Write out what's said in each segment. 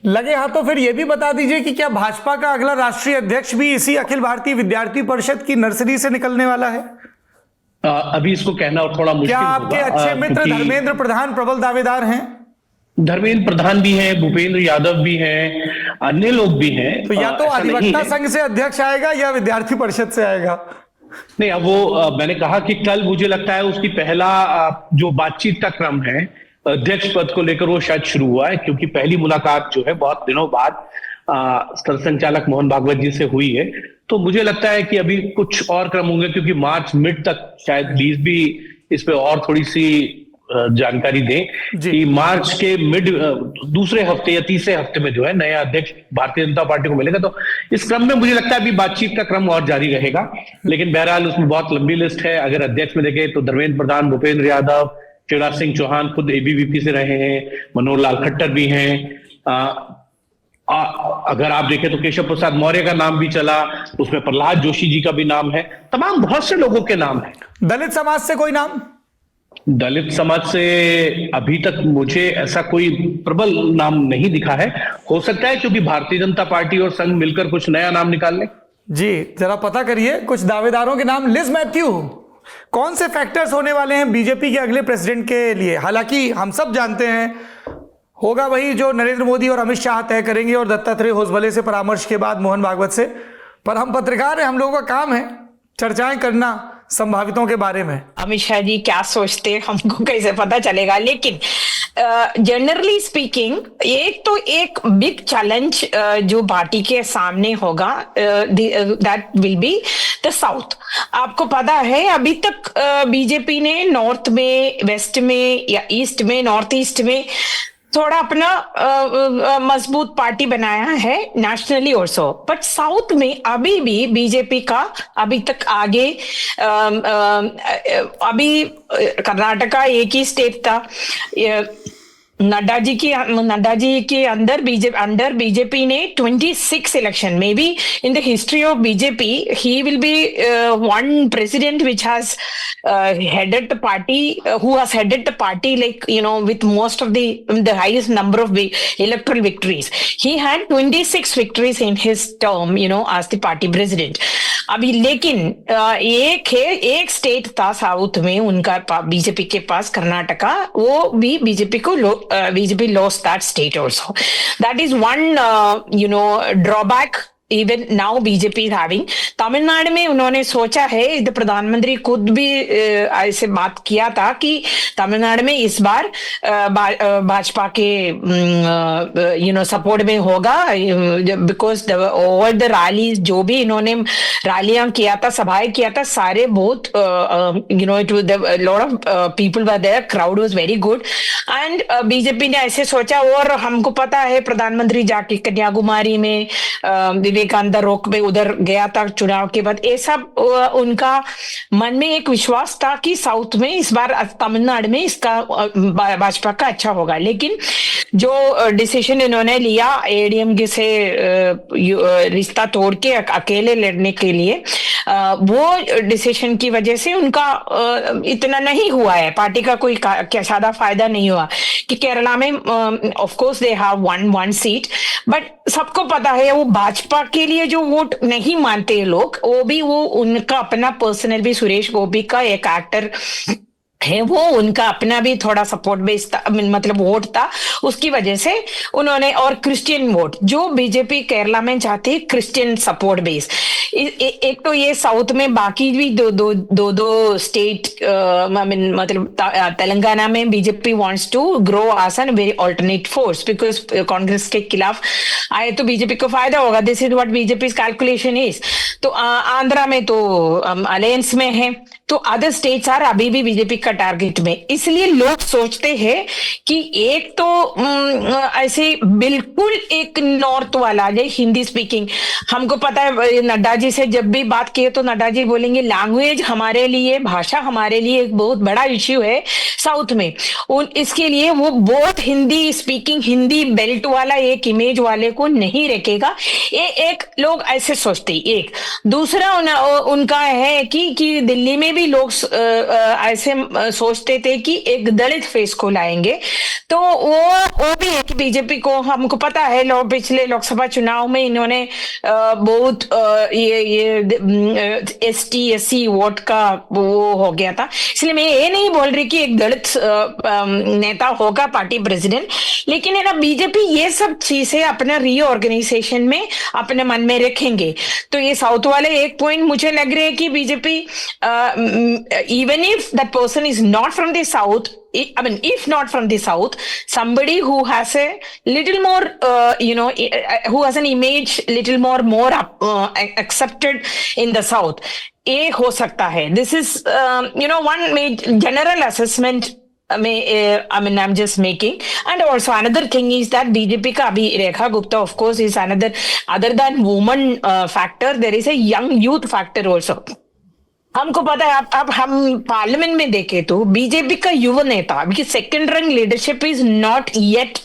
लगे हाथों फिर ये भी बता दीजिए कि क्या भाजपा का अगला राष्ट्रीय अध्यक्ष भी इसी अखिल भारतीय विद्यार्थी परिषद की नर्सरी से निकलने वाला है? अभी इसको कहना और थोड़ा मुश्किल क्या होगा। आपके अच्छे मित्र धर्मेंद्र प्रधान प्रबल दावेदार हैं? धर्मेंद्र प्रधान भी हैं, भूपेंद्र यादव भी हैं, अन्य लोग भी हैं। तो या तो अधिवक्ता संघ से अध्यक्ष आएगा या विद्यार्थी परिषद से आएगा। नहीं, अब वो मैंने कहा कि कल मुझे लगता है उसकी पहला जो बातचीत का क्रम है अध्यक्ष पद को लेकर वो शायद शुरू हुआ है, क्योंकि पहली मुलाकात जो है बहुत दिनों बाद सरसंघचालक मोहन भागवत जी से हुई है। तो मुझे लगता है कि अभी कुछ और क्रम होंगे, क्योंकि मार्च मिड तक शायद प्लीज भी इस पे और थोड़ी सी जानकारी दें कि मार्च के मिड दूसरे हफ्ते या तीसरे हफ्ते में जो है नया अध्यक्ष भारतीय जनता पार्टी को मिलेगा। तो इस क्रम में मुझे लगता है अभी बातचीत का क्रम और जारी रहेगा, लेकिन बहरहाल उसमें बहुत लंबी लिस्ट है। अगर अध्यक्ष में देखें तो धर्मेंद्र प्रधान, भूपेंद्र यादव, शिवराज सिंह चौहान खुद एबीवीपी से रहे हैं, मनोहर लाल खट्टर भी हैं। अगर आप देखें तो केशव प्रसाद मौर्य का नाम भी चला, उसमें प्रहलाद जोशी जी का भी नाम है, तमाम बहुत से लोगों के नाम है। दलित समाज से कोई नाम? दलित समाज से अभी तक मुझे ऐसा कोई प्रबल नाम नहीं दिखा है। हो सकता है क्योंकि भारतीय जनता पार्टी और संघ मिलकर कुछ नया नाम निकाल ले। जी जरा पता करिए कुछ दावेदारों के नाम। लिज मैथ्यू, कौन से फैक्टर्स होने वाले हैं बीजेपी के अगले प्रेसिडेंट के लिए? हालांकि हम सब जानते हैं होगा वही जो नरेंद्र मोदी और अमित शाह तय करेंगे और दत्तात्रेय होसबले से परामर्श के बाद मोहन भागवत से, पर हम पत्रकार हैं, हम लोगों का काम है चर्चाएं करना संभावितों के बारे में। अमित शाह जी क्या सोचते हैं हमको कैसे पता चलेगा, लेकिन जनरली स्पीकिंग एक बिग चैलेंज जो पार्टी के सामने होगा that will be the south. आपको पता है अभी तक बीजेपी ने नॉर्थ में, वेस्ट में या ईस्ट में, नॉर्थ ईस्ट में थोड़ा अपना मजबूत पार्टी बनाया है नेशनली ऑल्सो, बट साउथ में अभी भी बीजेपी का अभी तक आगे अभी कर्नाटका एक ही स्टेट था। नड्डा जी के अंदर बीजेपी ने 26 election, may be in the history of BJP he will be one president which has headed the party, who has headed the party like with most of the highest number of electoral victories. He had 26 victories in his term as the party president. अभी लेकिन एक state था south में उनका BJP के पास, कर्नाटका, वो भी BJP lost that state also. That is one drawback even now BJP is having. Tamil Nadu में उन्होंने सोचा है, प्रधानमंत्री खुद भी ऐसे बात किया था कि तमिलनाडु में इस बार भाजपा के सपोर्ट में होगा, बिकॉज ओवर द रैलीज जो भी इन्होंने रैलियां किया था, सभाएं किया था, सारे बहुत it was lot of people were there, crowd was very good and BJP ने ऐसे सोचा। और हमको पता है प्रधानमंत्री जाके कन्याकुमारी में विवेकानंद रोक में उधर गया था चुनाव के बाद। ये सब उनका मन में एक विश्वास था कि साउथ में इस बार तमिलनाडु में इसका भाजपा का अच्छा होगा। लेकिन जो डिसीजन इन्होंने लिया एडीएमके से रिश्ता तोड़ के अकेले लड़ने के लिए, वो डिसीजन की वजह से उनका इतना नहीं हुआ है, पार्टी का कोई ज्यादा फायदा नहीं हुआ। कि केरला में of course they have one seat, but सबको पता है वो भाजपा के लिए जो वोट नहीं मानते लोग, वो उनका अपना पर्सनल भी, सुरेश गोपी का एक एक्टर है, वो उनका अपना भी थोड़ा सपोर्ट बेस था, मतलब वोट था, उसकी वजह से उन्होंने, और क्रिश्चियन वोट जो बीजेपी केरला में चाहती है, क्रिश्चियन सपोर्ट बेस। एक तो ये साउथ में, बाकी भी दो स्टेट मतलब तेलंगाना में BJP wants to grow as an very alternate force, because Congress के खिलाफ आए तो बीजेपी को फायदा होगा। This is what BJP calculation is. तो आंध्रा में तो अलायंस में है, तो अदर स्टेट्स आर अभी भी बीजेपी का टारगेट में। इसलिए लोग सोचते हैं कि एक तो ऐसे बिल्कुल एक नॉर्थ वाला, जो हिंदी स्पीकिंग, हमको पता है नड्डा जी से जब भी बात किए तो नड्डा जी बोलेंगे लैंग्वेज हमारे लिए, भाषा हमारे लिए एक बहुत बड़ा इश्यू है साउथ में। इसके लिए वो बहुत हिंदी स्पीकिंग, हिंदी बेल्ट वाला एक इमेज वाले को नहीं रखेगा, ये एक लोग ऐसे सोचते। एक दूसरा उनका है कि दिल्ली में भी लोग ऐसे सोचते थे कि एक दलित फेस को लाएंगे, तो वो भी है कि बीजेपी को, हमको पता है पिछले लोकसभा चुनाव में इन्होंने बहुत ये ST SC वोट का वो हो गया था। इसलिए मैं ये नहीं बोल रही कि एक दलित नेता होगा पार्टी प्रेसिडेंट, लेकिन है ना बीजेपी ये सब चीजें अपना रीऑर्गेनाइजेशन में अपने मन में रखेंगे। तो ये साउथ वाले एक पॉइंट मुझे लग रहे हैं कि BJP even if that person is not from the south, I mean, if not from the South, somebody who has a little more, who has an image little more accepted in the South, ये हो सकता है. This is, one general assessment. I mean, I'm just making. And also another thing is that BJP का अभी Rekha Gupta, of course, is another, other than woman factor, there is a young youth factor also. हमको पता है, अब हम parliament में देखें तो बीजेपी का युवा नेता, अभी second rank leadership is not yet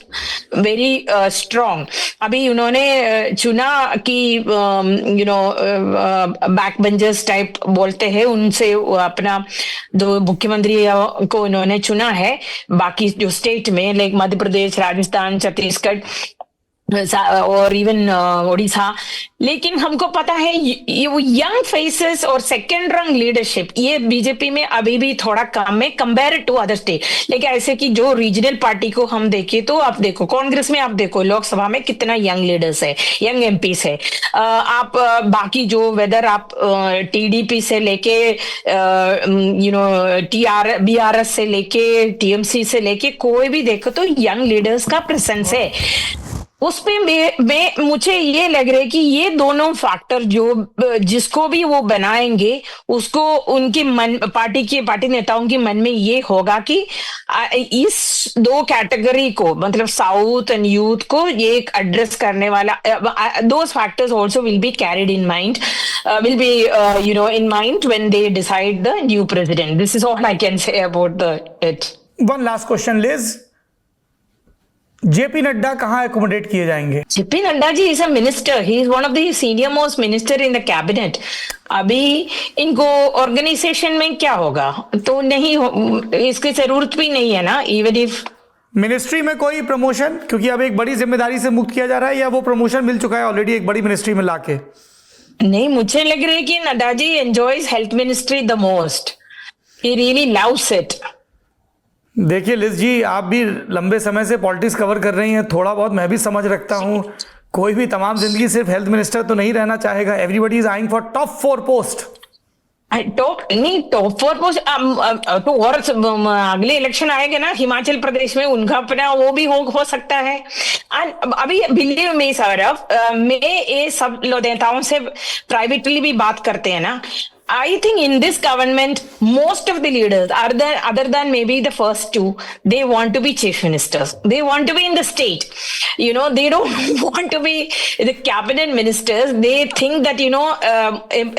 very strong. अभी उन्होंने चुना कि बैक बेंचर्स टाइप बोलते हैं, उनसे अपना दो मुख्यमंत्री को उन्होंने चुना है. बाकी जो स्टेट में लाइक मध्य प्रदेश, राजस्थान, छत्तीसगढ़ और इवन ओडिशा, लेकिन हमको पता है ये वो यंग फेसेस और सेकेंड रैंक लीडरशिप ये बीजेपी में अभी भी थोड़ा कम है कंपेयर टू अदर स्टेट. लेकिन ऐसे कि जो रीजनल पार्टी को हम देखें तो आप देखो कांग्रेस में, आप देखो लोकसभा में कितना यंग लीडर्स है, यंग एमपीस है. आप बाकी जो वेदर आप TDP से लेके BRS से लेके TMC से लेके कोई भी देखो तो यंग लीडर्स का प्रेजेंस है. उसपे मुझे ये लग रहा है कि ये दोनों फैक्टर जो जिसको भी वो बनाएंगे उसको उनके पार्टी नेताओं के मन में ये होगा कि इस दो कैटेगरी को, मतलब साउथ एंड यूथ को ये एक एड्रेस करने वाला, दोस factors also will be carried in mind, will be in mind when they decide the new president. This is all I can say about it. One last question, Liz. JP Nadda कहाँ accommodate किए जाएंगे? JP Nadda ji is a minister, he is one of the senior most minister in the cabinet. अभी इनको organisation में क्या होगा तो नहीं इसकी जरूरत भी नहीं है ना. इवन इफ मिनिस्ट्री में कोई प्रमोशन, क्योंकि अब एक बड़ी जिम्मेदारी से मुक्त किया जा रहा है, या वो प्रमोशन मिल चुका है ऑलरेडी एक बड़ी मिनिस्ट्री में लाके? नहीं, मुझे लग रहा है कि Nadda ji enjoys health ministry the most. He really loves it. देखिए लिज जी, आप भी लंबे समय से पॉलिटिक्स कवर कर रही हैं, थोड़ा बहुत मैं भी समझ रखता हूँ. कोई भी तमाम जिंदगी सिर्फ हेल्थ मिनिस्टर तो नहीं रहना चाहेगा. Everybody is eyeing for top 4 post. Top 4 post तो और अगले इलेक्शन आएगा ना हिमाचल प्रदेश में, उनका अपना वो भी हो सकता है. अभी बिलीव मी सौरभ, मैं ये सब नेताओं से प्राइवेटली भी बात करते हैं ना. I think in this government, most of the leaders, other than maybe the first two, they want to be chief ministers. They want to be in the state. They don't want to be the cabinet ministers. They think that,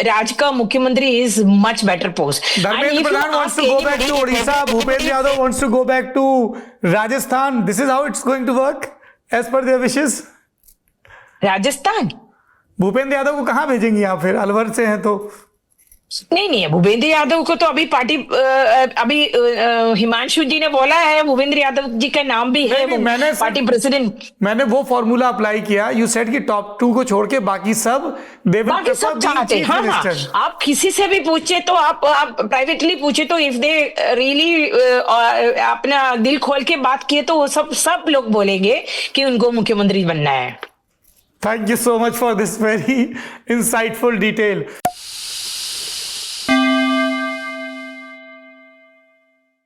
Raj ka Mukhyamantri is much better post. Dharmendra Pradhan wants to go back to Odisha. Bhupendra Yadav wants to go back to Rajasthan. This is how it's going to work as per their wishes. Rajasthan? Bhupendra Yadav को कहाँ भेजेंगी आप फिर? अलवर से हैं तो नहीं, भूपेंद्र यादव को तो अभी पार्टी हिमांशु जी ने बोला है, भूपेंद्र यादव जी का नाम भी है पार्टी प्रेसिडेंट. मैंने वो फॉर्मूला अप्लाई किया. यू सेड कि टॉप 2 को छोड़ के बाकी सब चाहते हैं. हाँ, आप किसी से भी पूछे तो आप प्राइवेटली पूछे तो इफ दे रियली अपना दिल खोल के बात किए तो वो सब लोग बोलेंगे कि उनको मुख्यमंत्री बनना है. Thank you so much for this very insightful detail.